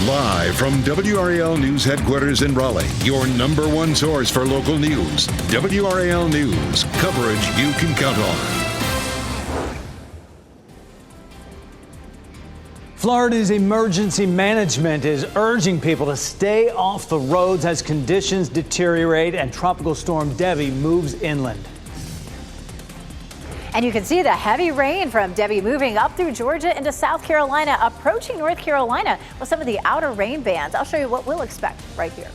Live from WRAL News Headquarters in Raleigh, your number one source for local news. WRAL News, coverage you can count on. Florida's emergency management is urging people to stay off the roads as conditions deteriorate and Tropical Storm Debbie moves inland. And you can see the heavy rain from Debbie moving up through Georgia into South Carolina, approaching North Carolina with some of the outer rain bands. I'll show you what we'll expect right here.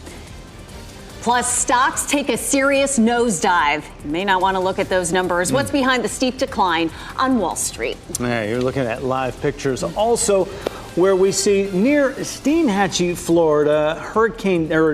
Plus, stocks take a serious nosedive. You may not want to look at those numbers. What's behind the steep decline on Wall Street? Yeah, you're looking at live pictures. Also, where we see near Steinhatchee, Florida,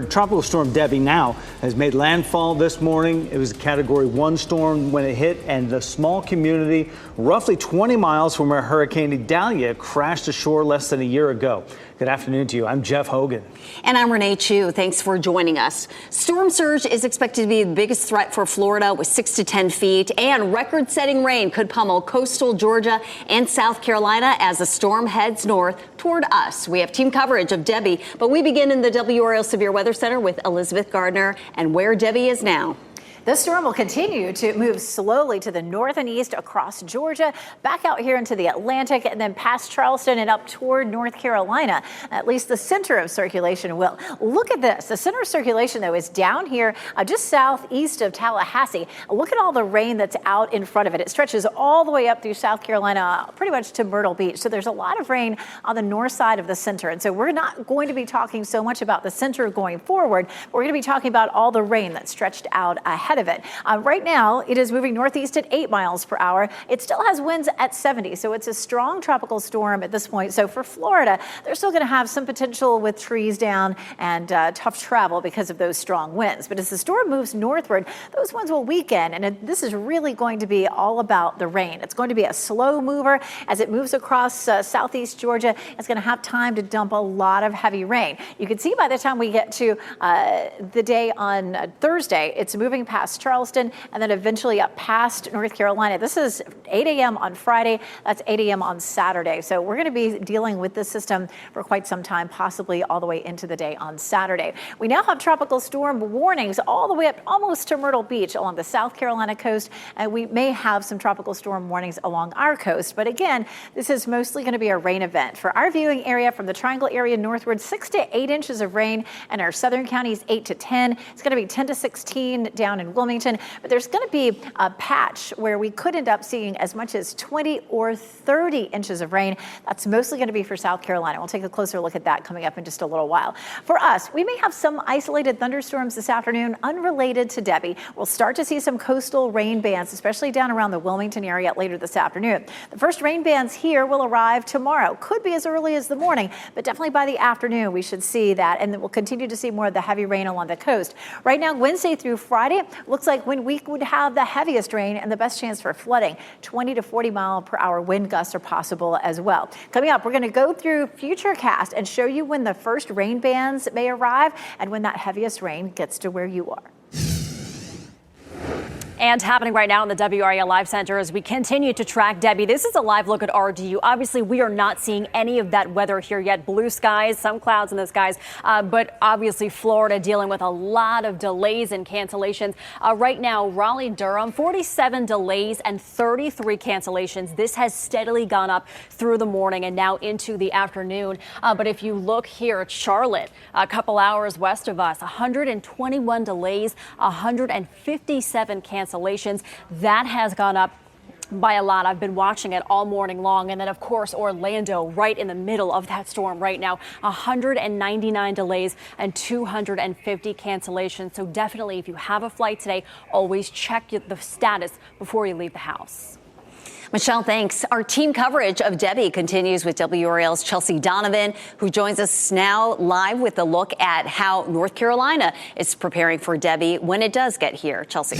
Tropical Storm Debbie now has made landfall this morning. It was a Category 1 storm when it hit, and the small community roughly 20 miles from where Hurricane Idalia crashed ashore less than a year ago. Good afternoon to you. I'm Jeff Hogan. And I'm Renee Chu. Thanks for joining us. Storm surge is expected to be the biggest threat for Florida with 6 to 10 feet, and record-setting rain could pummel coastal Georgia and South Carolina as the storm heads north toward us. We have team coverage of Debbie, but we begin in the WRAL Severe Weather Center with Elizabeth Gardner and where Debbie is now. The storm will continue to move slowly to the north and east across Georgia, back out here into the Atlantic, and then past Charleston and up toward North Carolina. At least the center of circulation will. Look at this. The center of circulation, though, is down here just southeast of Tallahassee. Look at all the rain that's out in front of it. It stretches all the way up through South Carolina, pretty much to Myrtle Beach. So there's a lot of rain on the north side of the center. And so we're not going to be talking so much about the center going forward. We're going to be talking about all the rain that's stretched out ahead of it. Right now, it is moving northeast at 8 miles per hour. It still has winds at 70, so it's a strong tropical storm at this point. So for Florida, they're still going to have some potential with trees down and tough travel because of those strong winds. But as the storm moves northward, those winds will weaken, and this is really going to be all about the rain. It's going to be a slow mover as it moves across southeast Georgia. It's going to have time to dump a lot of heavy rain. You can see by the time we get to the day on Thursday, it's moving past Charleston and then eventually up past North Carolina. This is 8 a.m. on Friday. That's 8 a.m. on Saturday. So we're going to be dealing with this system for quite some time, possibly all the way into the day on Saturday. We now have tropical storm warnings all the way up almost to Myrtle Beach along the South Carolina coast. And we may have some tropical storm warnings along our coast. But again, this is mostly going to be a rain event. For our viewing area from the Triangle area northward, 6 to 8 inches of rain, and our southern counties 8 to 10. It's going to be 10 to 16 down in Wilmington. But there's going to be a patch where we could end up seeing as much as 20 or 30 inches of rain. That's mostly going to be for South Carolina. We'll take a closer look at that coming up in just a little while. For us, we may have some isolated thunderstorms this afternoon unrelated to Debbie. We'll start to see some coastal rain bands, especially down around the Wilmington area later this afternoon. The first rain bands here will arrive tomorrow. Could be as early as the morning, but definitely by the afternoon we should see that, and then we'll continue to see more of the heavy rain along the coast. Right now, Wednesday through Friday, looks like when we would have the heaviest rain and the best chance for flooding. 20 to 40 mile per hour wind gusts are possible as well. Coming up, we're going to go through Futurecast and show you when the first rain bands may arrive and when that heaviest rain gets to where you are. And happening right now in the WRAL Live Center as we continue to track Debbie. This is a live look at RDU. Obviously, we are not seeing any of that weather here yet. Blue skies, some clouds in the skies, but obviously Florida dealing with a lot of delays and cancellations. Right now, Raleigh-Durham, 47 delays and 33 cancellations. This has steadily gone up through the morning and now into the afternoon. But if you look here at Charlotte, a couple hours west of us, 121 delays, 157 cancellations. That has gone up by a lot. I've been watching it all morning long. And then, of course, Orlando right in the middle of that storm right now. 199 delays and 250 cancellations. So definitely, if you have a flight today, always check the status before you leave the house. Michelle, thanks. Our team coverage of Debbie continues with WRAL's Chelsea Donovan, who joins us now live with a look at how North Carolina is preparing for Debbie when it does get here. Chelsea.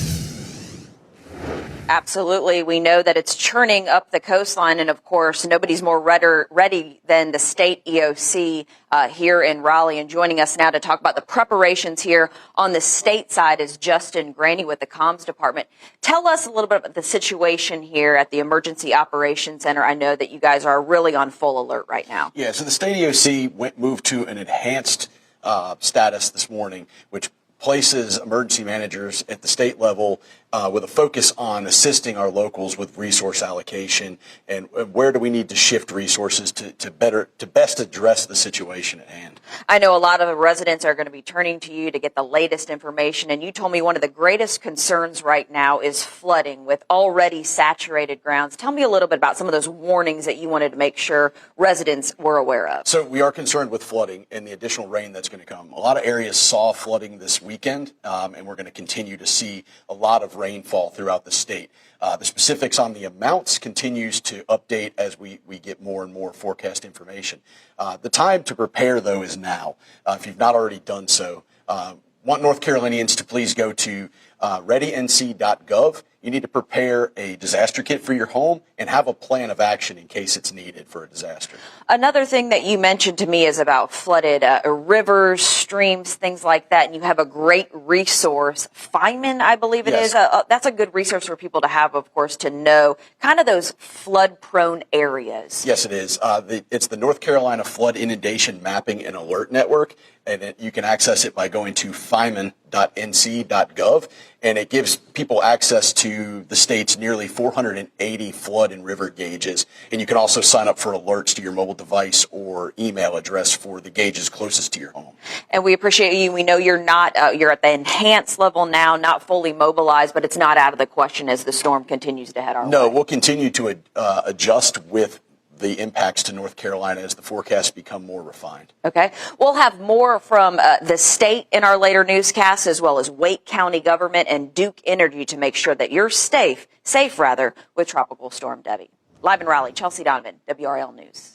Absolutely. We know that it's churning up the coastline. And of course, nobody's more ready than the state EOC here in Raleigh. And joining us now to talk about the preparations here on the state side is Justin Graney with the Comms Department. Tell us a little bit about the situation here at the Emergency Operations Center. I know that you guys are really on full alert right now. Yeah, so the state EOC moved to an enhanced status this morning, which places emergency managers at the state level with a focus on assisting our locals with resource allocation and where do we need to shift resources to best address the situation at hand. I know a lot of the residents are going to be turning to you to get the latest information, and you told me one of the greatest concerns right now is flooding with already saturated grounds. Tell me a little bit about some of those warnings that you wanted to make sure residents were aware of. So we are concerned with flooding and the additional rain that's going to come. A lot of areas saw flooding this weekend, and we're going to continue to see a lot of rainfall throughout the state. The specifics on the amounts continues to update as we get more and more forecast information. The time to prepare, though, is now. If you've not already done so, want North Carolinians to please go to readync.gov. You need to prepare a disaster kit for your home and have a plan of action in case it's needed for a disaster. Another thing that you mentioned to me is about flooded rivers, streams, things like that. And you have a great resource, Feynman, I believe it is. That's a good resource for people to have, of course, to know kind of those flood-prone areas. Yes, it is. It's the North Carolina Flood Inundation Mapping and Alert Network. And you can access it by going to feynman.nc.gov. And it gives people access to the state's nearly 480 flood and river gauges. And you can also sign up for alerts to your mobile device or email address for the gauges closest to your home. And we appreciate you. We know you're not, you're at the enhanced level now, not fully mobilized, but it's not out of the question as the storm continues to head our way. No, we'll continue to adjust with the impacts to North Carolina as the forecasts become more refined. Okay. We'll have more from the state in our later newscasts, as well as Wake County government and Duke Energy to make sure that you're safe with Tropical Storm Debbie. Live in Raleigh, Chelsea Donovan, WRAL News.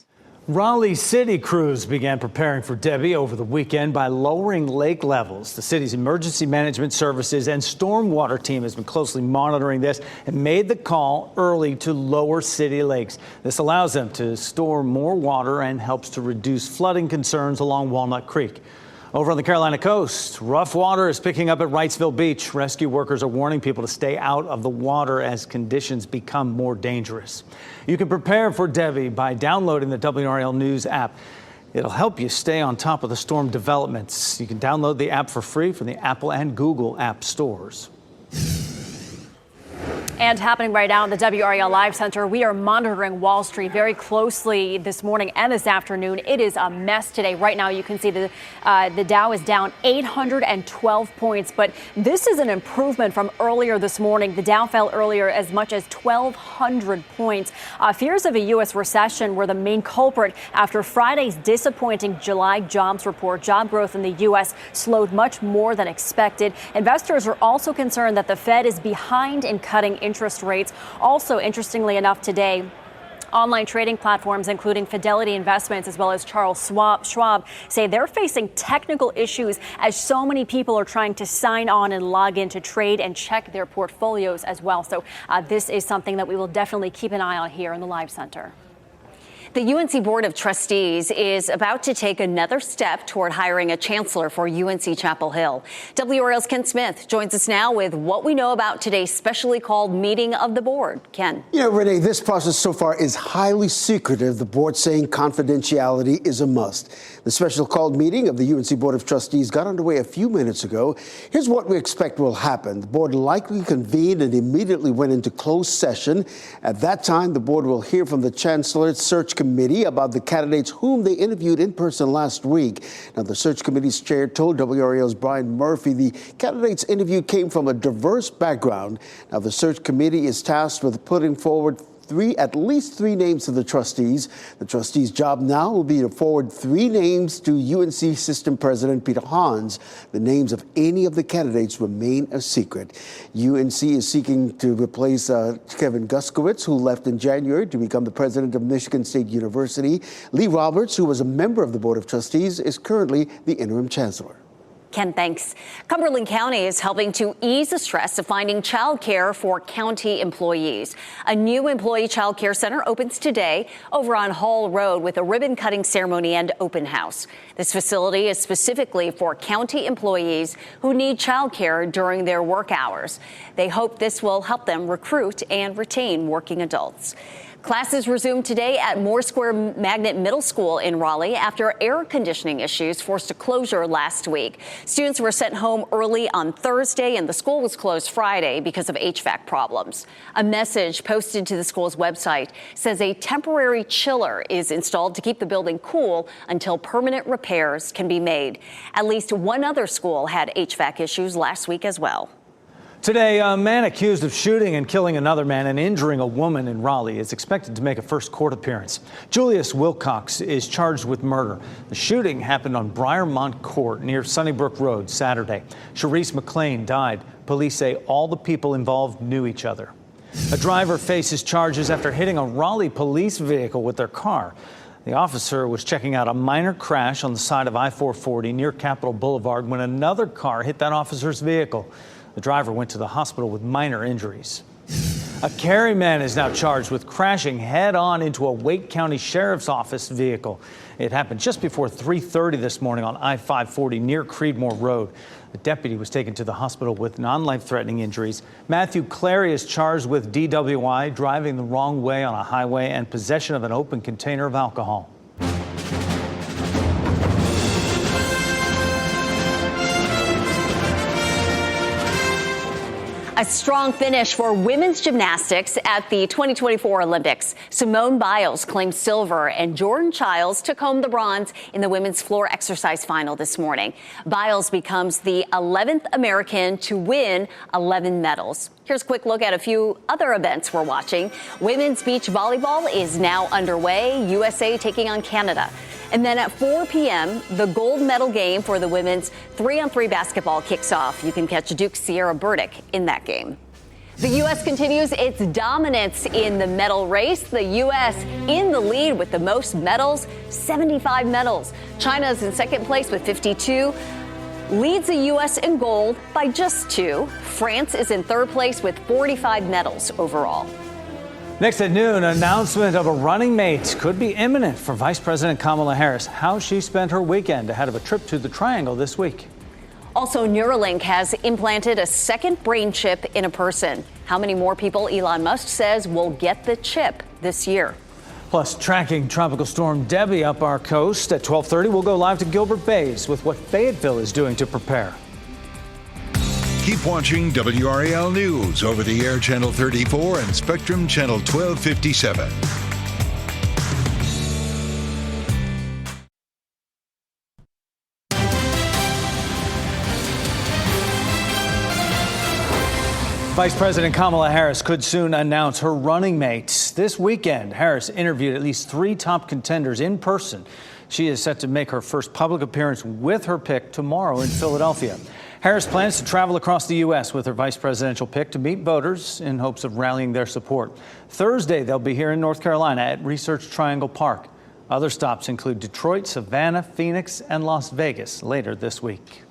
Raleigh city crews began preparing for Debbie over the weekend by lowering lake levels. The city's emergency management services and stormwater team has been closely monitoring this and made the call early to lower city lakes. This allows them to store more water and helps to reduce flooding concerns along Walnut Creek. Over on the Carolina coast, rough water is picking up at Wrightsville Beach. Rescue workers are warning people to stay out of the water as conditions become more dangerous. You can prepare for Debbie by downloading the WRAL News app. It'll help you stay on top of the storm developments. You can download the app for free from the Apple and Google app stores. And happening right now in the WRAL Live Center, we are monitoring Wall Street very closely this morning and this afternoon. It is a mess today. Right now, you can see the Dow is down 812 points, but this is an improvement from earlier this morning. The Dow fell earlier as much as 1,200 points. Fears of a U.S. recession were the main culprit after Friday's disappointing July jobs report. Job growth in the U.S. slowed much more than expected. Investors are also concerned that the Fed is behind in cutting interest rates. Also, interestingly enough, today, online trading platforms, including Fidelity Investments as well as Charles Schwab, say they're facing technical issues as so many people are trying to sign on and log in to trade and check their portfolios as well. So this is something that we will definitely keep an eye on here in the Live Center. The UNC Board of Trustees is about to take another step toward hiring a chancellor for UNC Chapel Hill. WRAL's Ken Smith joins us now with what we know about today's specially called meeting of the board. Ken. You know, Renee, this process so far is highly secretive. The board saying confidentiality is a must. The special called meeting of the UNC Board of Trustees got underway a few minutes ago. Here's what we expect will happen. The board likely convened and immediately went into closed session. At that time, the board will hear from the chancellor's search committee about the candidates whom they interviewed in person last week. Now, the search committee's chair told WRAL's Brian Murphy the candidates interviewed came from a diverse background. Now, the search committee is tasked with putting forward at least three names to the trustees. The trustees' job now will be to forward three names to UNC System President Peter Hans. The names of any of the candidates remain a secret. UNC is seeking to replace Kevin Guskowitz, who left in January to become the president of Michigan State University. Lee Roberts, who was a member of the Board of Trustees, is currently the interim chancellor. Ken, thanks. Cumberland County is helping to ease the stress of finding childcare for county employees. A new employee childcare center opens today over on Hall Road with a ribbon cutting ceremony and open house. This facility is specifically for county employees who need childcare during their work hours. They hope this will help them recruit and retain working adults. Classes resumed today at Moore Square Magnet Middle School in Raleigh after air conditioning issues forced a closure last week. Students were sent home early on Thursday, and the school was closed Friday because of HVAC problems. A message posted to the school's website says a temporary chiller is installed to keep the building cool until permanent repairs can be made. At least one other school had HVAC issues last week as well. Today, a man accused of shooting and killing another man and injuring a woman in Raleigh is expected to make a first court appearance. Julius Wilcox is charged with murder. The shooting happened on Briarmont Court near Sunnybrook Road Saturday. Sharice McLean died. Police say all the people involved knew each other. A driver faces charges after hitting a Raleigh police vehicle with their car. The officer was checking out a minor crash on the side of I-440 near Capitol Boulevard when another car hit that officer's vehicle. The driver went to the hospital with minor injuries. A Cary man is now charged with crashing head-on into a Wake County Sheriff's Office vehicle. It happened just before 3:30 this morning on I-540 near Creedmoor Road. The deputy was taken to the hospital with non-life-threatening injuries. Matthew Clary is charged with DWI, driving the wrong way on a highway, and possession of an open container of alcohol. A strong finish for women's gymnastics at the 2024 Olympics. Simone Biles claimed silver and Jordan Childs took home the bronze in the women's floor exercise final this morning. Biles becomes the 11th American to win 11 medals. Here's a quick look at a few other events we're watching. Women's beach volleyball is now underway, USA taking on Canada. And then at 4 p.m., the gold medal game for the women's 3-on-3 basketball kicks off. You can catch Duke's Sierra Burdick in that game. The U.S. continues its dominance in the medal race. The U.S. in the lead with the most medals, 75 medals. China is in second place with 52. Leads the U.S. in gold by just 2. France is in third place with 45 medals overall. Next at noon, an announcement of a running mate could be imminent for Vice President Kamala Harris. How she spent her weekend ahead of a trip to the Triangle this week. Also, Neuralink has implanted a second brain chip in a person. How many more people Elon Musk says will get the chip this year? Plus, tracking Tropical Storm Debbie up our coast. At 12:30, we'll go live to Gilbert Bays with what Fayetteville is doing to prepare. Keep watching WRAL News over the air Channel 34 and Spectrum Channel 1257. Vice President Kamala Harris could soon announce her running mates. This weekend, Harris interviewed at least 3 top contenders in person. She is set to make her first public appearance with her pick tomorrow in Philadelphia. Harris plans to travel across the U.S. with her vice presidential pick to meet voters in hopes of rallying their support. Thursday, they'll be here in North Carolina at Research Triangle Park. Other stops include Detroit, Savannah, Phoenix, and Las Vegas later this week.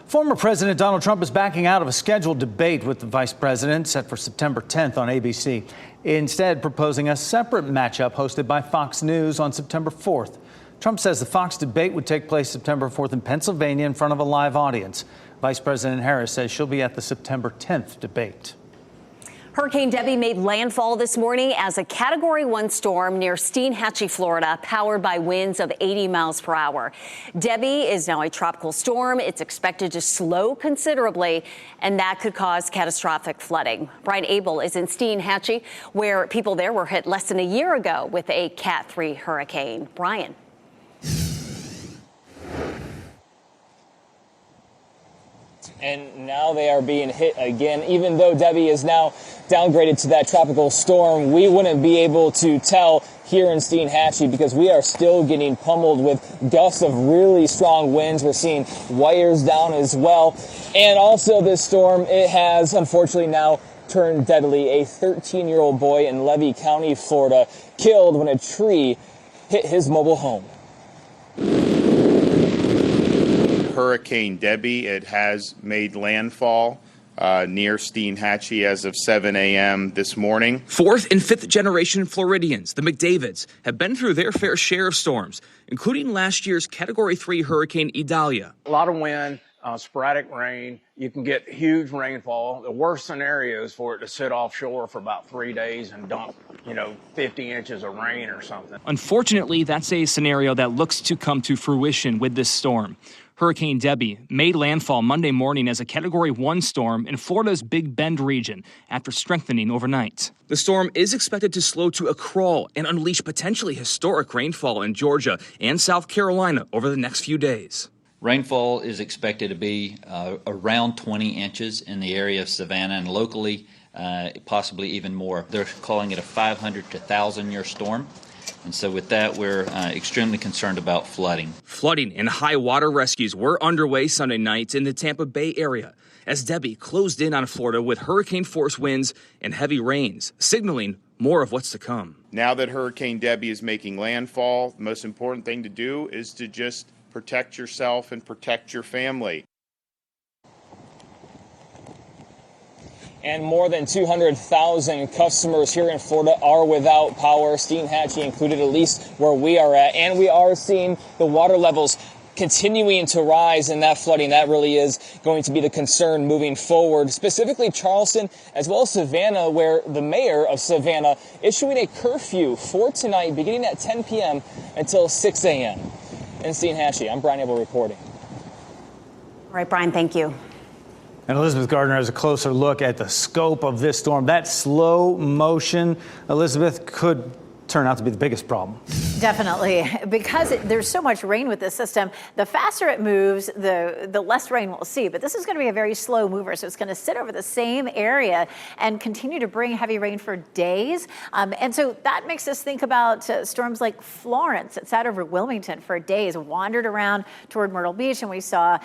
Former President Donald Trump is backing out of a scheduled debate with the vice president set for September 10th on ABC, instead proposing a separate matchup hosted by Fox News on September 4th. Trump says the Fox debate would take place September 4th in Pennsylvania in front of a live audience. Vice President Harris says she'll be at the September 10th debate. Hurricane Debbie made landfall this morning as a Category 1 storm near Steinhatchee, Florida, powered by winds of 80 miles per hour. Debbie is now a tropical storm. It's expected to slow considerably, and that could cause catastrophic flooding. Brian Abel is in Steinhatchee, where people there were hit less than a year ago with a Cat 3 hurricane. Brian. And now they are being hit again. Even though Debbie is now downgraded to that tropical storm, we wouldn't be able to tell here in Steinhatchee because we are still getting pummeled with gusts of really strong winds. We're seeing wires down as well. And also this storm, it has unfortunately now turned deadly. A 13-year-old boy in Levy County, Florida, killed when a tree hit his mobile home. Hurricane Debbie. It has made landfall near Steinhatchee as of 7 a.m. this morning. Fourth and fifth generation Floridians, the McDavids, have been through their fair share of storms, including last year's Category 3 Hurricane Idalia. A lot of wind, sporadic rain. You can get huge rainfall. The worst scenario is for it to sit offshore for about 3 days and dump, 50 inches of rain or something. Unfortunately, that's a scenario that looks to come to fruition with this storm. Hurricane Debbie made landfall Monday morning as a Category 1 storm in Florida's Big Bend region after strengthening overnight. The storm is expected to slow to a crawl and unleash potentially historic rainfall in Georgia and South Carolina over the next few days. Rainfall is expected to be around 20 inches in the area of Savannah and locally possibly even more. They're calling it a 500 to 1,000-year storm. And so with that, we're extremely concerned about flooding. Flooding and high water rescues were underway Sunday night in the Tampa Bay area as Debbie closed in on Florida with hurricane-force winds and heavy rains, signaling more of what's to come. Now that Hurricane Debbie is making landfall, the most important thing to do is to just protect yourself and protect your family. And more than 200,000 customers here in Florida are without power, Steinhatchee included, at least where we are at. And we are seeing the water levels continuing to rise, and that flooding, that really is going to be the concern moving forward, specifically Charleston as well as Savannah, where the mayor of Savannah issuing a curfew for tonight beginning at 10 p.m. until 6 a.m. In Steinhatchee, I'm Brian Abel reporting. All right, Brian, thank you. And Elizabeth Gardner has a closer look at the scope of this storm. That slow motion, Elizabeth, could turn out to be the biggest problem. Definitely, because there's so much rain with this system, the faster it moves, the less rain we'll see. But this is going to be a very slow mover, so it's going to sit over the same area and continue to bring heavy rain for days. And so that makes us think about storms like Florence. It sat over Wilmington for days, wandered around toward Myrtle Beach, and we saw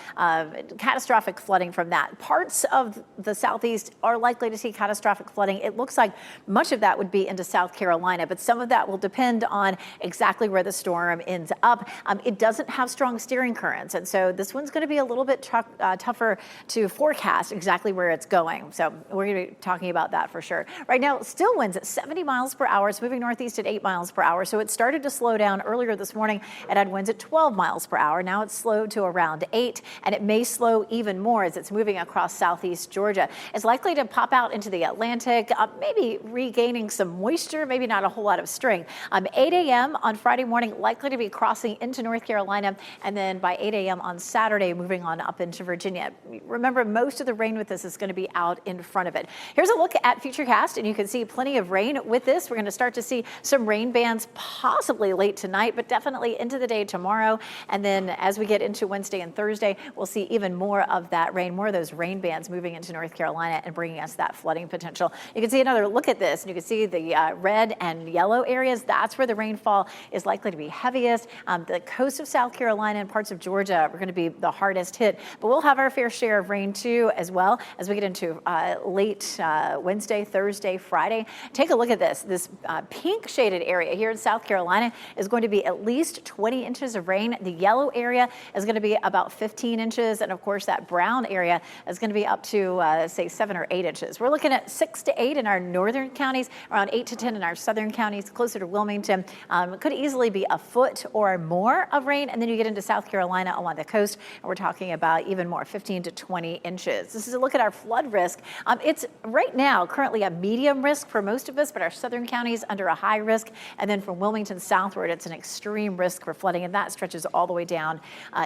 catastrophic flooding from that. Parts of the southeast are likely to see catastrophic flooding. It looks like much of that would be into South Carolina, but some of that will depend on exactly where the storm ends up. It doesn't have strong steering currents, and so this one's going to be a little bit tougher to forecast exactly where it's going. So we're going to be talking about that for sure. Right now, still winds at 70 miles per hour. It's moving northeast at 8 miles per hour, so it started to slow down earlier this morning. It had winds at 12 miles per hour. Now it's slowed to around 8, and it may slow even more as it's moving across southeast Georgia. It's likely to pop out into the Atlantic, maybe regaining some moisture, maybe not a whole lot of strength. 8 a.m. on Friday morning, likely to be crossing into North Carolina, and then by 8 a.m. on Saturday, moving on up into Virginia. Remember, most of the rain with this is going to be out in front of it. Here's a look at Futurecast, and you can see plenty of rain with this. We're going to start to see some rain bands possibly late tonight, but definitely into the day tomorrow. And then as we get into Wednesday and Thursday, we'll see even more of that rain, more of those rain bands moving into North Carolina and bringing us that flooding potential. You can see another look at this, and you can see the red and yellow areas. That's where the rainfall is likely to be heaviest. The coast of South Carolina and parts of Georgia are going to be the hardest hit, but we'll have our fair share of rain too, as well as we get into late Wednesday, Thursday, Friday. Take a look at this. This pink shaded area here in South Carolina is going to be at least 20 inches of rain. The yellow area is going to be about 15 inches. And of course, that brown area is going to be up to say 7 or 8 inches. We're looking at 6 to 8 in our northern counties, around 8 to 10 in our southern counties, closer to Wilmington. It could easily be a foot or more of rain. And then you get into South Carolina along the coast, and we're talking about even more, 15 to 20 inches. This is a look at our flood risk. It's right now currently a medium risk for most of us, but our southern counties under a high risk. And then from Wilmington southward, it's an extreme risk for flooding, and that stretches all the way down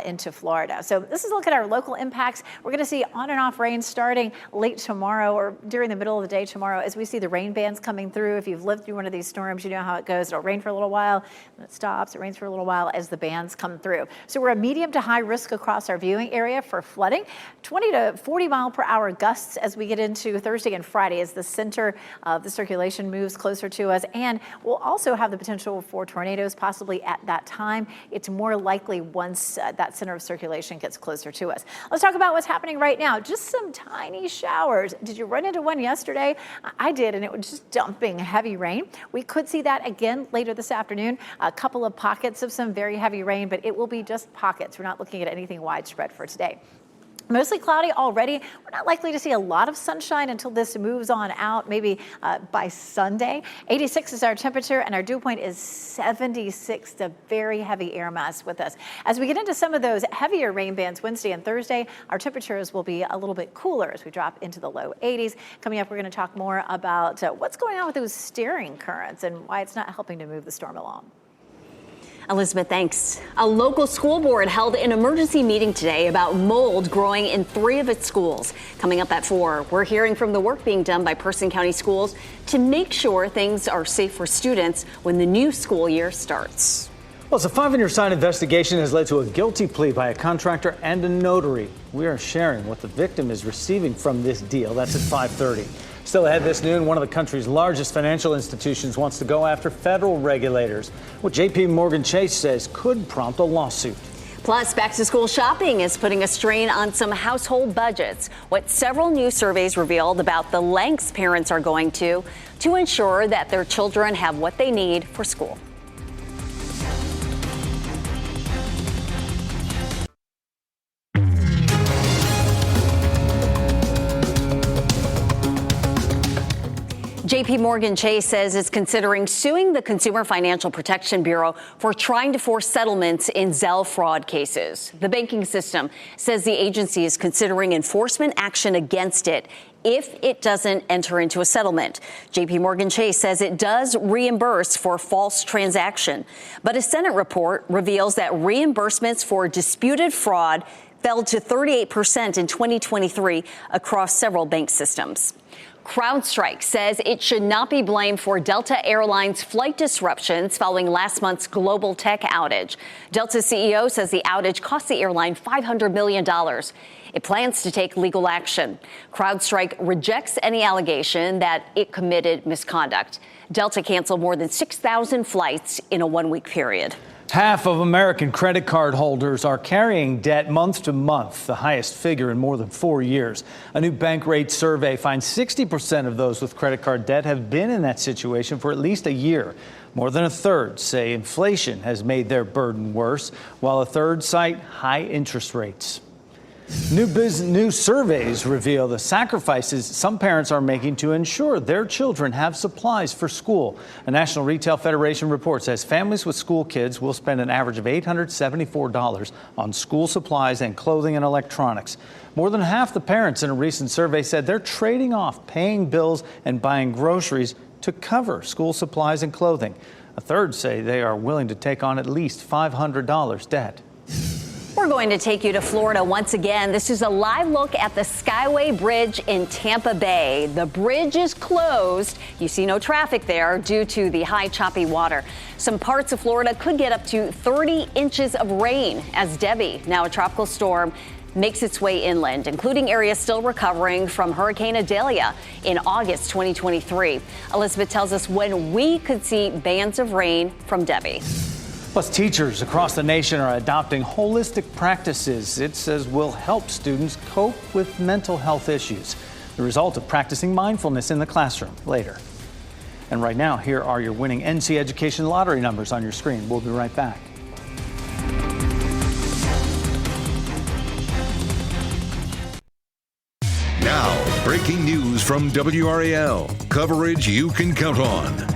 into Florida. So this is a look at our local impacts. We're going to see on and off rain starting late tomorrow or during the middle of the day tomorrow as we see the rain bands coming through. If you've lived through one of these storms, you know how it goes. It'll rain for a little while, and it stops. It rains for a little while as the bands come through. So we're a medium to high risk across our viewing area for flooding. 20 to 40 mile per hour gusts as we get into Thursday and Friday as the center of the circulation moves closer to us. And we'll also have the potential for tornadoes possibly at that time. It's more likely once that center of circulation gets closer to us. Let's talk about what's happening right now. Just some tiny showers. Did you run into one yesterday? I did, and it was just dumping heavy rain. We could see that again later this afternoon. a couple of pockets of some very heavy rain, but it will be just pockets. We're not looking at anything widespread for today. Mostly cloudy already. We're not likely to see a lot of sunshine until this moves on out, maybe by Sunday. 86 is our temperature, and our dew point is 76, a very heavy air mass with us. As we get into some of those heavier rain bands Wednesday and Thursday, our temperatures will be a little bit cooler as we drop into the low 80s. Coming up, we're going to talk more about what's going on with those steering currents and why it's not helping to move the storm along. Elizabeth, thanks. A local school board held an emergency meeting today about mold growing in 3 of its schools. Coming up at 4, we're hearing from the work being done by Person County Schools to make sure things are safe for students when the new school year starts. Well, it's a 500-side investigation has led to a guilty plea by a contractor and a notary. We are sharing what the victim is receiving from this deal. That's at 5:30. Still ahead this noon, one of the country's largest financial institutions wants to go after federal regulators, what JP Chase says could prompt a lawsuit. Plus, back-to-school shopping is putting a strain on some household budgets. What several new surveys revealed about the lengths parents are going to ensure that their children have what they need for school. JP Chase says it's considering suing the Consumer Financial Protection Bureau for trying to force settlements in Zelle fraud cases. The banking system says the agency is considering enforcement action against it if it doesn't enter into a settlement. JP Chase says it does reimburse for false transaction, but a Senate report reveals that reimbursements for disputed fraud fell to 38% in 2023 across several bank systems. CrowdStrike says it should not be blamed for Delta Airlines flight disruptions following last month's global tech outage. Delta CEO says the outage cost the airline $500 million. It plans to take legal action. CrowdStrike rejects any allegation that it committed misconduct. Delta canceled more than 6,000 flights in a 1-week period. Half of American credit card holders are carrying debt month to month, the highest figure in more than 4 years. A new Bankrate survey finds 60% of those with credit card debt have been in that situation for at least a year. More than a third say inflation has made their burden worse, while a third cite high interest rates. New surveys reveal the sacrifices some parents are making to ensure their children have supplies for school. A National Retail Federation report says families with school kids will spend an average of $874 on school supplies and clothing and electronics. More than half the parents in a recent survey said they're trading off paying bills and buying groceries to cover school supplies and clothing. A third say they are willing to take on at least $500 debt. We're going to take you to Florida once again. This is a live look at the Skyway Bridge in Tampa Bay. The bridge is closed. You see no traffic there due to the high choppy water. Some parts of Florida could get up to 30 inches of rain as Debbie, now a tropical storm, makes its way inland, including areas still recovering from Hurricane Idalia in August 2023. Elizabeth tells us when we could see bands of rain from Debbie. Plus, teachers across the nation are adopting holistic practices it says will help students cope with mental health issues. The result of practicing mindfulness in the classroom later. And right now, here are your winning NC Education lottery numbers on your screen. We'll be right back. Now, breaking news from WRAL. Coverage you can count on.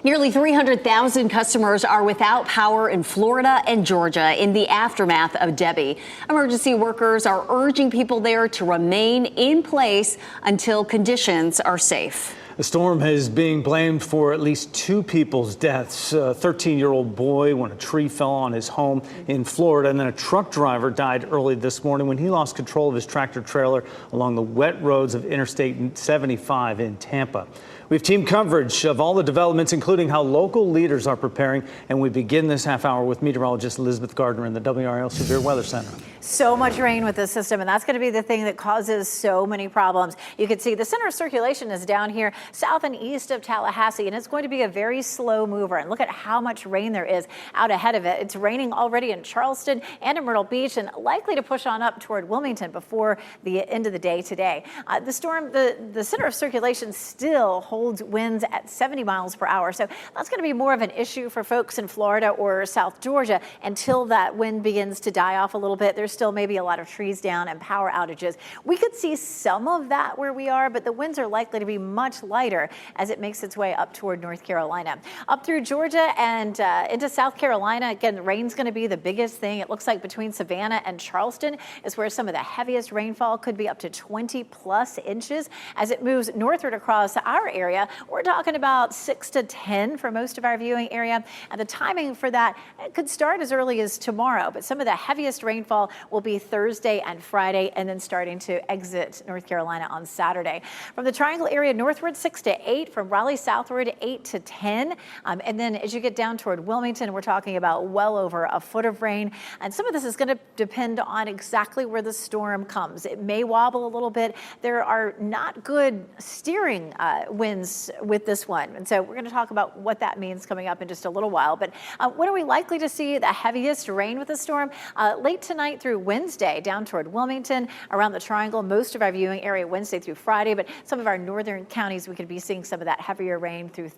Nearly 300,000 customers are without power in Florida and Georgia in the aftermath of Debbie. Emergency workers are urging people there to remain in place until conditions are safe. The storm is being blamed for at least 2 people's deaths. A 13-year-old boy when a tree fell on his home in Florida, and then a truck driver died early this morning when he lost control of his tractor trailer along the wet roads of Interstate 75 in Tampa. We have team coverage of all the developments, including how local leaders are preparing. And we begin this half hour with meteorologist Elizabeth Gardner in the WRAL Severe Weather Center. So much rain with this system, and that's going to be the thing that causes so many problems. You can see the center of circulation is down here south and east of Tallahassee, and it's going to be a very slow mover. And look at how much rain there is out ahead of it. It's raining already in Charleston and in Myrtle Beach, and likely to push on up toward Wilmington before the end of the day today. The storm, the center of circulation still holds cold winds at 70 miles per hour. So that's going to be more of an issue for folks in Florida or South Georgia until that wind begins to die off a little bit. There's still maybe a lot of trees down and power outages. We could see some of that where we are, but the winds are likely to be much lighter as it makes its way up toward North Carolina. Up through Georgia and into South Carolina, again, the rain's going to be the biggest thing. It looks like between Savannah and Charleston is where some of the heaviest rainfall could be, up to 20 plus inches. As it moves northward across our area, we're talking about 6 to 10 for most of our viewing area. And the timing for that could start as early as tomorrow, but some of the heaviest rainfall will be Thursday and Friday, and then starting to exit North Carolina on Saturday. From the Triangle area northward, 6 to 8. From Raleigh southward, 8 to 10. And then as you get down toward Wilmington, we're talking about well over a foot of rain. And some of this is going to depend on exactly where the storm comes. It may wobble a little bit. There are not good steering winds with this one. And so we're going to talk about what that means coming up in just a little while. But when are we likely to see the heaviest rain with the storm? Late tonight through Wednesday, down toward Wilmington, around the Triangle, most of our viewing area Wednesday through Friday. But some of our northern counties, we could be seeing some of that heavier rain through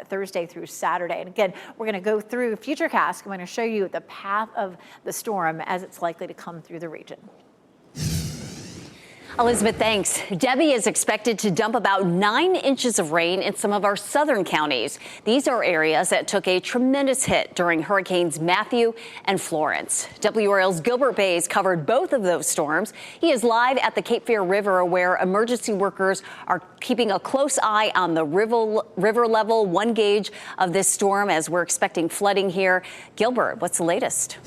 Thursday through Saturday. And again, we're going to go through Futurecast. I'm going to show you the path of the storm as it's likely to come through the region. Elizabeth, thanks. Debbie is expected to dump about 9 inches of rain in some of our southern counties. These are areas that took a tremendous hit during Hurricanes Matthew and Florence. WRAL's Gilbert Bays covered both of those storms. He is live at the Cape Fear River, where emergency workers are keeping a close eye on the river level, 1 gauge of this storm, as we're expecting flooding here. Gilbert, what's the latest?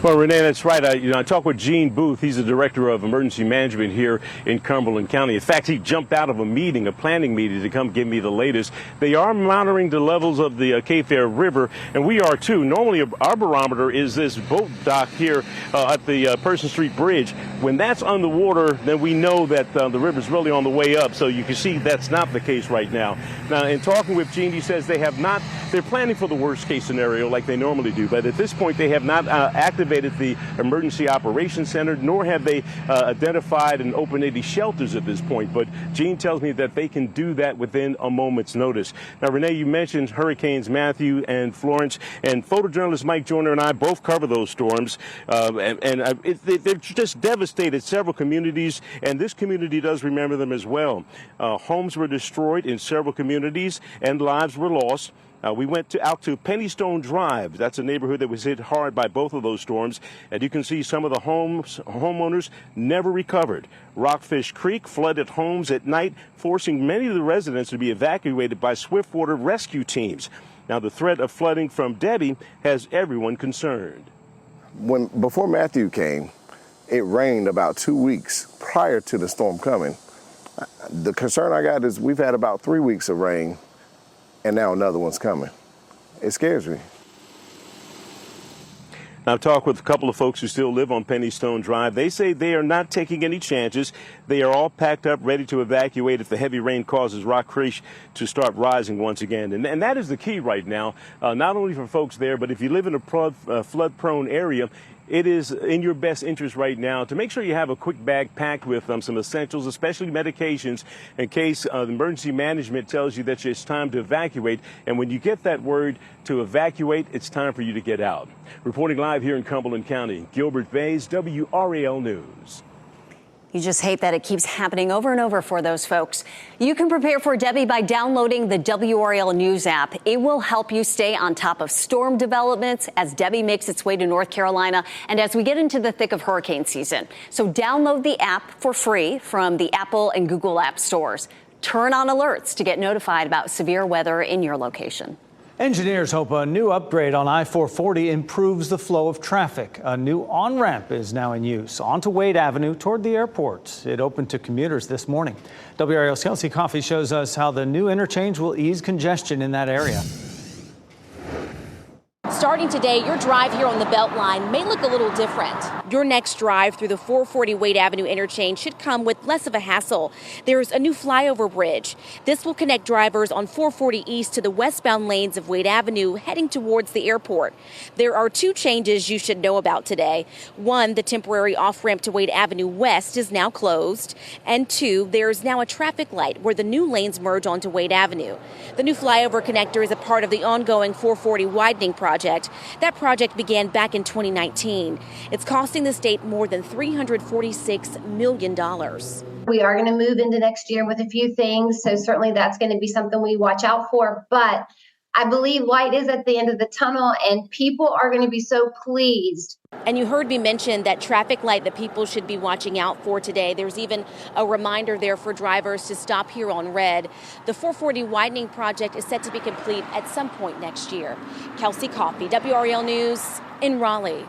Well, Renee, that's right. I talked with Gene Booth. He's the director of emergency management here in Cumberland County. In fact, he jumped out of a planning meeting, to come give me the latest. They are monitoring the levels of the Cape Fear River, and we are too. Normally, our barometer is this boat dock here at the Person Street Bridge. When that's underwater, then we know that the river's really on the way up. So you can see that's not the case right now. Now, in talking with Gene, he says they're planning for the worst case scenario like they normally do. But at this point, they have not activated the Emergency Operations Center, nor have they identified and opened any shelters at this point. But Gene tells me that they can do that within a moment's notice. Now, Renee, you mentioned Hurricanes Matthew and Florence, and photojournalist Mike Joyner and I both cover those storms. They've just devastated several communities, and this community does remember them as well. Homes were destroyed in several communities, and lives were lost. We went out to Pennystone Drive. That's a neighborhood that was hit hard by both of those storms. And you can see some of the homeowners never recovered. Rockfish Creek flooded homes at night, forcing many of the residents to be evacuated by swiftwater rescue teams. Now, the threat of flooding from Debbie has everyone concerned. Before Matthew came, it rained about 2 weeks prior to the storm coming. The concern I got is we've had about 3 weeks of rain, and now another one's coming. It scares me. I've talked with a couple of folks who still live on Pennystone Drive. They say they are not taking any chances. They are all packed up, ready to evacuate if the heavy rain causes Rock Creek to start rising once again. And that is the key right now, not only for folks there, but if you live in a flood-prone area, it is in your best interest right now to make sure you have a quick bag packed with some essentials, especially medications, in case the emergency management tells you that it's time to evacuate. And when you get that word to evacuate, it's time for you to get out. Reporting live here in Cumberland County, Gilbert Bays, WRAL News. You just hate that it keeps happening over and over for those folks. You can prepare for Debbie by downloading the WRAL News app. It will help you stay on top of storm developments as Debbie makes its way to North Carolina and as we get into the thick of hurricane season. So download the app for free from the Apple and Google app stores. Turn on alerts to get notified about severe weather in your location. Engineers hope a new upgrade on I-440 improves the flow of traffic. A new on-ramp is now in use onto Wade Avenue toward the airport. It opened to commuters this morning. WRAL's Kelsey Coffey shows us how the new interchange will ease congestion in that area. Starting starting today, your drive here on the Beltline may look a little different. Your next drive through the 440 Wade Avenue interchange should come with less of a hassle. There's a new flyover bridge. This will connect drivers on 440 East to the westbound lanes of Wade Avenue heading towards the airport. There are two changes you should know about today. One, the temporary off-ramp to Wade Avenue West is now closed. And two, there's now a traffic light where the new lanes merge onto Wade Avenue. The new flyover connector is a part of the ongoing 440 widening project. That project began back in 2019. It's costing the state more than $346 million. We are going to move into next year with a few things, so certainly that's going to be something we watch out for. But I believe light is at the end of the tunnel, and people are going to be so pleased. And you heard me mention that traffic light that people should be watching out for today. There's even a reminder there for drivers to stop here on red. The 440 widening project is set to be complete at some point next year. Kelsey Coffey, WRAL News in Raleigh.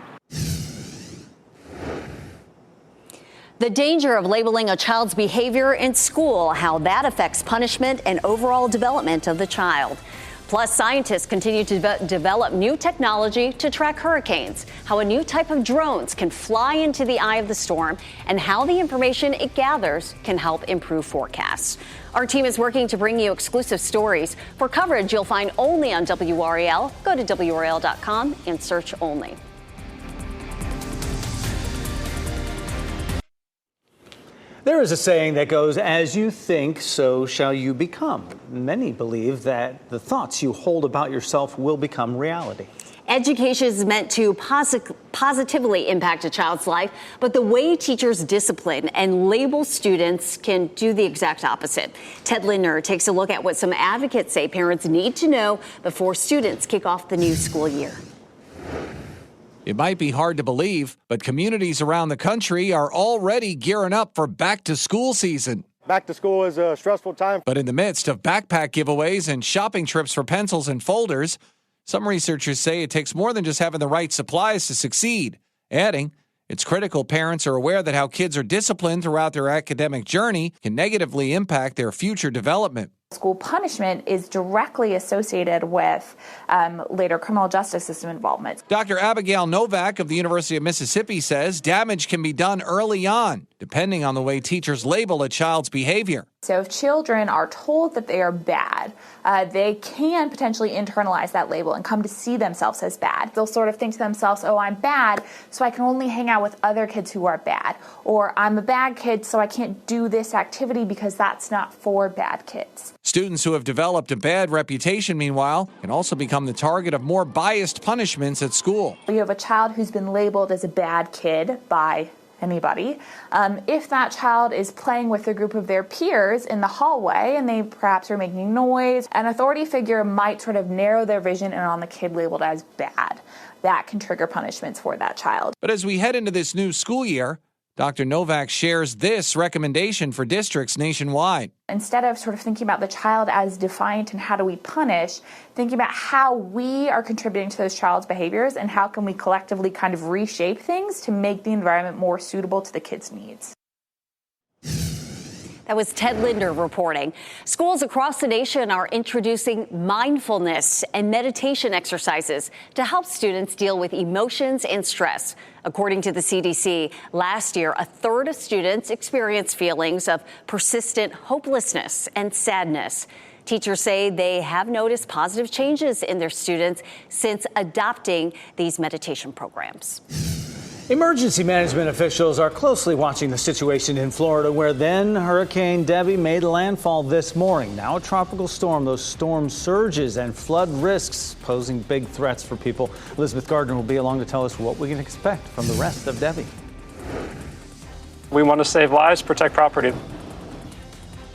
The danger of labeling a child's behavior in school, how that affects punishment and overall development of the child. Plus, scientists continue to develop new technology to track hurricanes, how a new type of drones can fly into the eye of the storm, and how the information it gathers can help improve forecasts. Our team is working to bring you exclusive stories. For coverage you'll find only on WRAL, go to WRAL.com and search only. There is a saying that goes, as you think, so shall you become. Many believe that the thoughts you hold about yourself will become reality. Education is meant to positively impact a child's life, but the way teachers discipline and label students can do the exact opposite. Ted Lindner takes a look at what some advocates say parents need to know before students kick off the new school year. It might be hard to believe, but communities around the country are already gearing up for back-to-school season. Back to school is a stressful time. But in the midst of backpack giveaways and shopping trips for pencils and folders, some researchers say it takes more than just having the right supplies to succeed, adding, it's critical parents are aware that how kids are disciplined throughout their academic journey can negatively impact their future development. School punishment is directly associated with later criminal justice system involvement. Dr. Abigail Novak of the University of Mississippi says damage can be done early on, depending on the way teachers label a child's behavior. So if children are told that they are bad, they can potentially internalize that label and come to see themselves as bad. They'll sort of think to themselves, oh, I'm bad, so I can only hang out with other kids who are bad. Or I'm a bad kid, so I can't do this activity because that's not for bad kids. Students who have developed a bad reputation, meanwhile, can also become the target of more biased punishments at school. You have a child who's been labeled as a bad kid by anybody. If that child is playing with a group of their peers in the hallway and they perhaps are making noise, an authority figure might sort of narrow their vision in on the kid labeled as bad. That can trigger punishments for that child. But as we head into this new school year, Dr. Novak shares this recommendation for districts nationwide. Instead of sort of thinking about the child as defiant and how do we punish, thinking about how we are contributing to those child's behaviors and how can we collectively kind of reshape things to make the environment more suitable to the kids' needs. That was Ted Lindner reporting. Schools across the nation are introducing mindfulness and meditation exercises to help students deal with emotions and stress. According to the CDC, last year, a third of students experienced feelings of persistent hopelessness and sadness. Teachers say they have noticed positive changes in their students since adopting these meditation programs. Emergency management officials are closely watching the situation in Florida, where then Hurricane Debbie made landfall this morning. Now a tropical storm, those storm surges and flood risks posing big threats for people. Elizabeth Gardner will be along to tell us what we can expect from the rest of Debbie. We want to save lives, protect property.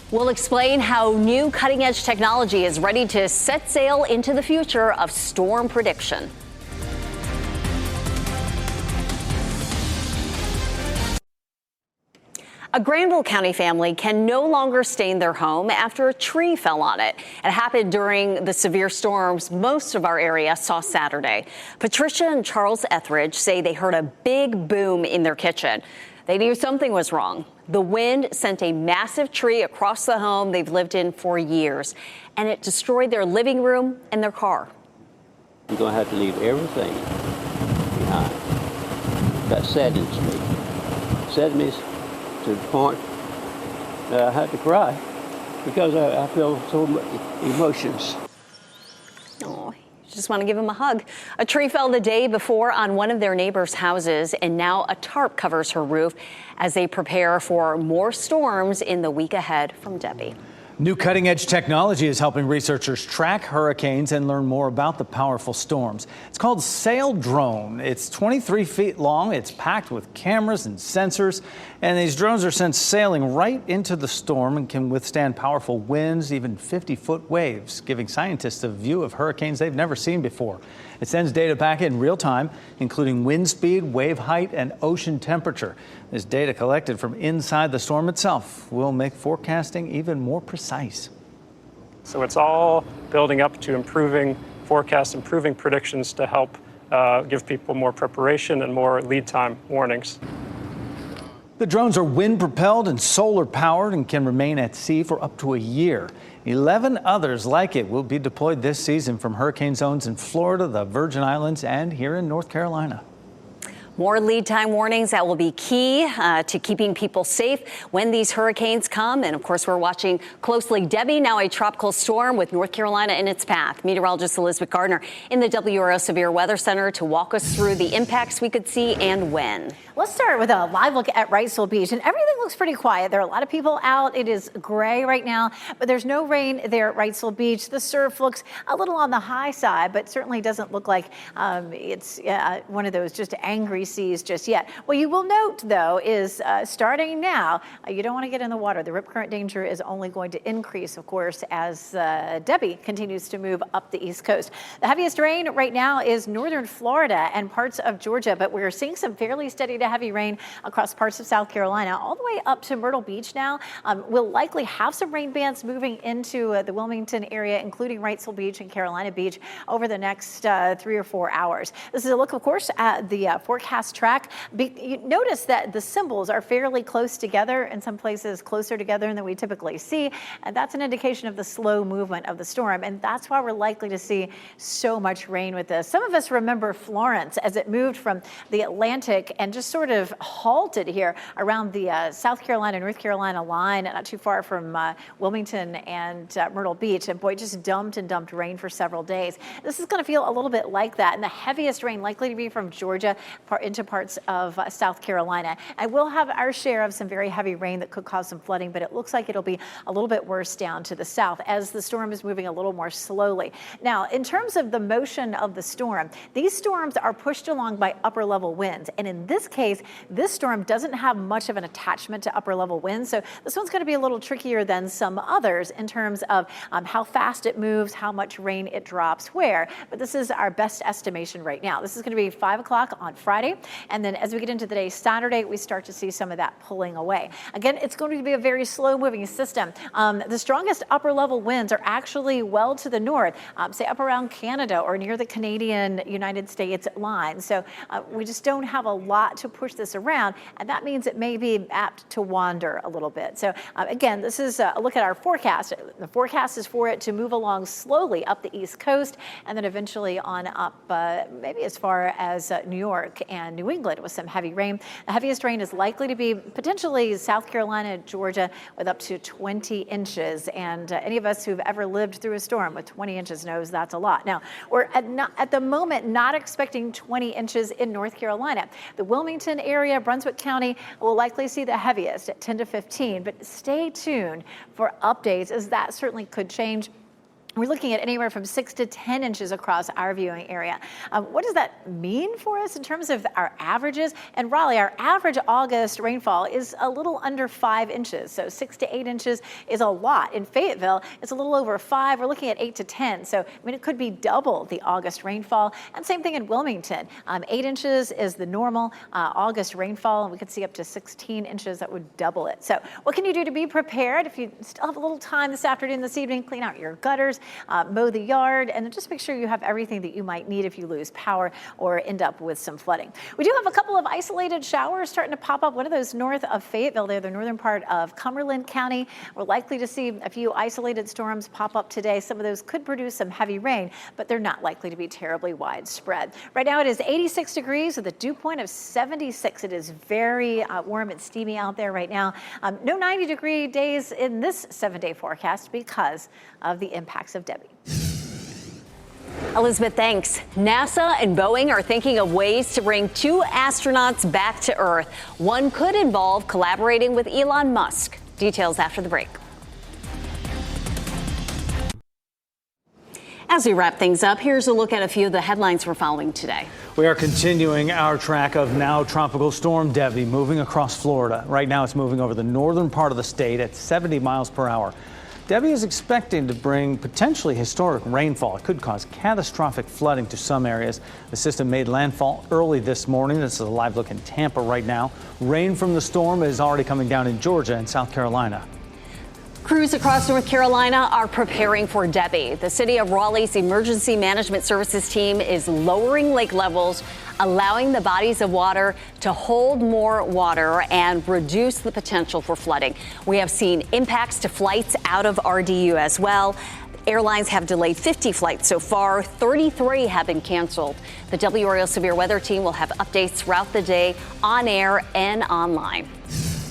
We'll explain how new cutting-edge technology is ready to set sail into the future of storm prediction. A Granville County family can no longer stay in their home after a tree fell on it. It happened during the severe storms most of our area saw Saturday. Patricia and Charles Etheridge say they heard a big boom in their kitchen. They knew something was wrong. The wind sent a massive tree across the home they've lived in for years, and it destroyed their living room and their car. You're going to have to leave everything behind. That saddens me. Saddens me to the point that I had to cry because I feel so much emotions. Oh, just want to give him a hug. A tree fell the day before on one of their neighbors' houses, and now a tarp covers her roof as they prepare for more storms in the week ahead. From Debbie. New cutting-edge technology is helping researchers track hurricanes and learn more about the powerful storms. It's called Sail Drone. It's 23 feet long. It's packed with cameras and sensors. And these drones are sent sailing right into the storm and can withstand powerful winds, even 50-foot waves, giving scientists a view of hurricanes they've never seen before. It sends data back in real time, including wind speed, wave height, and ocean temperature. This data collected from inside the storm itself will make forecasting even more precise. So it's all building up to improving forecasts, improving predictions to help give people more preparation and more lead time warnings. The drones are wind-propelled and solar-powered and can remain at sea for up to a year. 11 others like it will be deployed this season from hurricane zones in Florida, the Virgin Islands, and here in North Carolina. More lead time warnings that will be key to keeping people safe when these hurricanes come. And of course, we're watching closely Debbie, now a tropical storm with North Carolina in its path. Meteorologist Elizabeth Gardner in the WRAL Severe Weather Center to walk us through the impacts we could see and when. Let's start with a live look at Wrightsville Beach, and everything looks pretty quiet. There are a lot of people out. It is gray right now, but there's no rain there at Wrightsville Beach. The surf looks a little on the high side, but certainly doesn't look like it's one of those just angry seas just yet. What you will note, though, is starting now, you don't want to get in the water. The rip current danger is only going to increase, of course, as Debbie continues to move up the East Coast. The heaviest rain right now is northern Florida and parts of Georgia, but we're seeing some fairly steady to heavy rain across parts of South Carolina, all the way up to Myrtle Beach now. We'll likely have some rain bands moving into the Wilmington area, including Wrightsville Beach and Carolina Beach over the next 3 or 4 hours. This is a look, of course, at the forecast track. You notice that the symbols are fairly close together, in some places closer together than we typically see, and that's an indication of the slow movement of the storm, and that's why we're likely to see so much rain with this. Some of us remember Florence as it moved from the Atlantic and just sort of halted here around the South Carolina, North Carolina line, not too far from Wilmington and Myrtle Beach, and boy, just dumped and dumped rain for several days. This is going to feel a little bit like that, and the heaviest rain likely to be from Georgia into parts of South Carolina. And we'll have our share of some very heavy rain that could cause some flooding, but it looks like it'll be a little bit worse down to the south as the storm is moving a little more slowly. Now, in terms of the motion of the storm, these storms are pushed along by upper level winds. And in this case, this storm doesn't have much of an attachment to upper level winds. So this one's going to be a little trickier than some others in terms of how fast it moves, how much rain it drops where. But this is our best estimation right now. This is going to be 5 o'clock on Friday. And then as we get into the day Saturday, we start to see some of that pulling away. Again, it's going to be a very slow moving system. The strongest upper level winds are actually well to the north, say up around Canada or near the Canadian-United States line. So we just don't have a lot to push this around, and that means it may be apt to wander a little bit. So again, this is a look at our forecast. The forecast is for it to move along slowly up the East Coast and then eventually on up maybe as far as New York and New England with some heavy rain. The heaviest rain is likely to be potentially South Carolina, Georgia with up to 20 inches. And any of us who've ever lived through a storm with 20 inches knows that's a lot. Now, we're at the moment not expecting 20 inches in North Carolina. The Wilmington area, Brunswick County will likely see the heaviest at 10 to 15, but stay tuned for updates as that certainly could change. We're looking at anywhere from 6 to 10 inches across our viewing area. What does that mean for us in terms of our averages? In Raleigh, our average August rainfall is a little under 5 inches. So 6 to 8 inches is a lot. In Fayetteville, it's a little over 5. We're looking at 8 to 10. So, I mean, it could be double the August rainfall. And same thing in Wilmington. 8 inches is the normal August rainfall, and we could see up to 16 inches. That would double it. So what can you do to be prepared? If you still have a little time this afternoon, this evening, clean out your gutters, mow the yard, and just make sure you have everything that you might need if you lose power or end up with some flooding. We do have a couple of isolated showers starting to pop up. One of those north of Fayetteville there, the northern part of Cumberland County. We're likely to see a few isolated storms pop up today. Some of those could produce some heavy rain, but they're not likely to be terribly widespread. Right now it is 86 degrees with a dew point of 76. It is very warm and steamy out there right now. No 90-degree days in this 7-day forecast because of the impacts of Debbie. Elizabeth, thanks. NASA and Boeing are thinking of ways to bring 2 astronauts back to Earth. One could involve collaborating with Elon Musk. Details after the break. As we wrap things up, here's a look at a few of the headlines we're following today. We are continuing our track of now Tropical Storm Debbie moving across Florida. Right now it's moving over the northern part of the state at 70 miles per hour. Debbie is expecting to bring potentially historic rainfall. It could cause catastrophic flooding to some areas. The system made landfall early this morning. This is a live look in Tampa right now. Rain from the storm is already coming down in Georgia and South Carolina. Crews across North Carolina are preparing for Debbie. The city of Raleigh's emergency management services team is lowering lake levels, allowing the bodies of water to hold more water and reduce the potential for flooding. We have seen impacts to flights out of RDU as well. Airlines have delayed 50 flights so far. 33 have been canceled. The WRAL severe weather team will have updates throughout the day on air and online.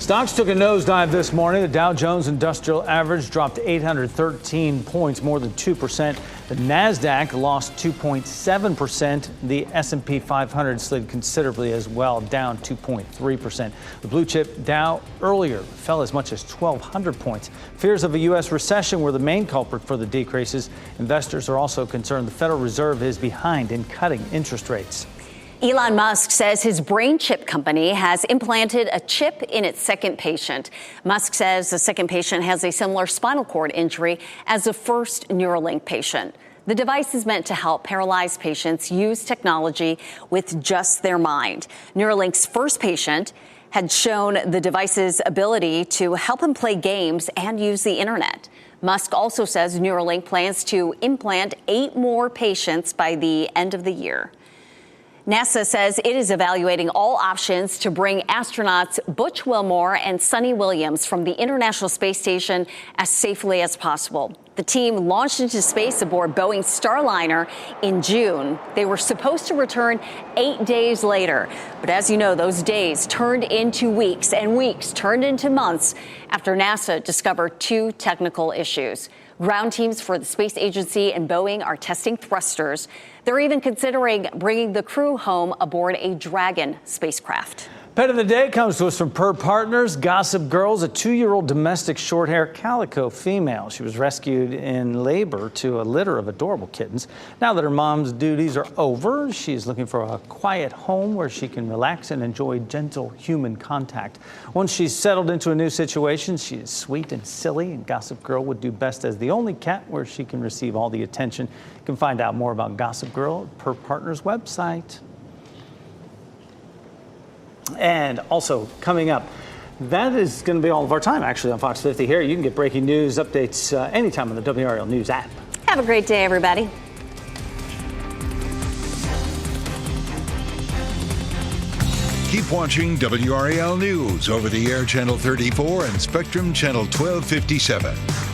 Stocks took a nosedive this morning. The Dow Jones Industrial Average dropped 813 points, more than 2%. The Nasdaq lost 2.7%. The S&P 500 slid considerably as well, down 2.3%. The blue chip Dow earlier fell as much as 1,200 points. Fears of a U.S. recession were the main culprit for the decreases. Investors are also concerned the Federal Reserve is behind in cutting interest rates. Elon Musk says his brain chip company has implanted a chip in its second patient. Musk says the second patient has a similar spinal cord injury as the first Neuralink patient. The device is meant to help paralyzed patients use technology with just their mind. Neuralink's first patient had shown the device's ability to help him play games and use the internet. Musk also says Neuralink plans to implant 8 more patients by the end of the year. NASA says it is evaluating all options to bring astronauts Butch Wilmore and Sonny Williams from the International Space Station as safely as possible. The team launched into space aboard Boeing's Starliner in June. They were supposed to return 8 days later. But as you know, those days turned into weeks and weeks turned into months after NASA discovered 2 technical issues. Ground teams for the space agency and Boeing are testing thrusters. They're even considering bringing the crew home aboard a Dragon spacecraft. Pet of the day comes to us from Per Partners. Gossip Girl's a 2-year-old domestic short-hair calico female. She was rescued in labor to a litter of adorable kittens. Now that her mom's duties are over, she's looking for a quiet home where she can relax and enjoy gentle human contact. Once she's settled into a new situation, she is sweet and silly, and Gossip Girl would do best as the only cat where she can receive all the attention. You can find out more about Gossip Girl at Per Partners' website. And also coming up, that is going to be all of our time actually on Fox 50 here. You can get breaking news updates anytime on the WRAL News app. Have a great day, everybody. Keep watching WRAL News over the air channel 34 and Spectrum channel 1257.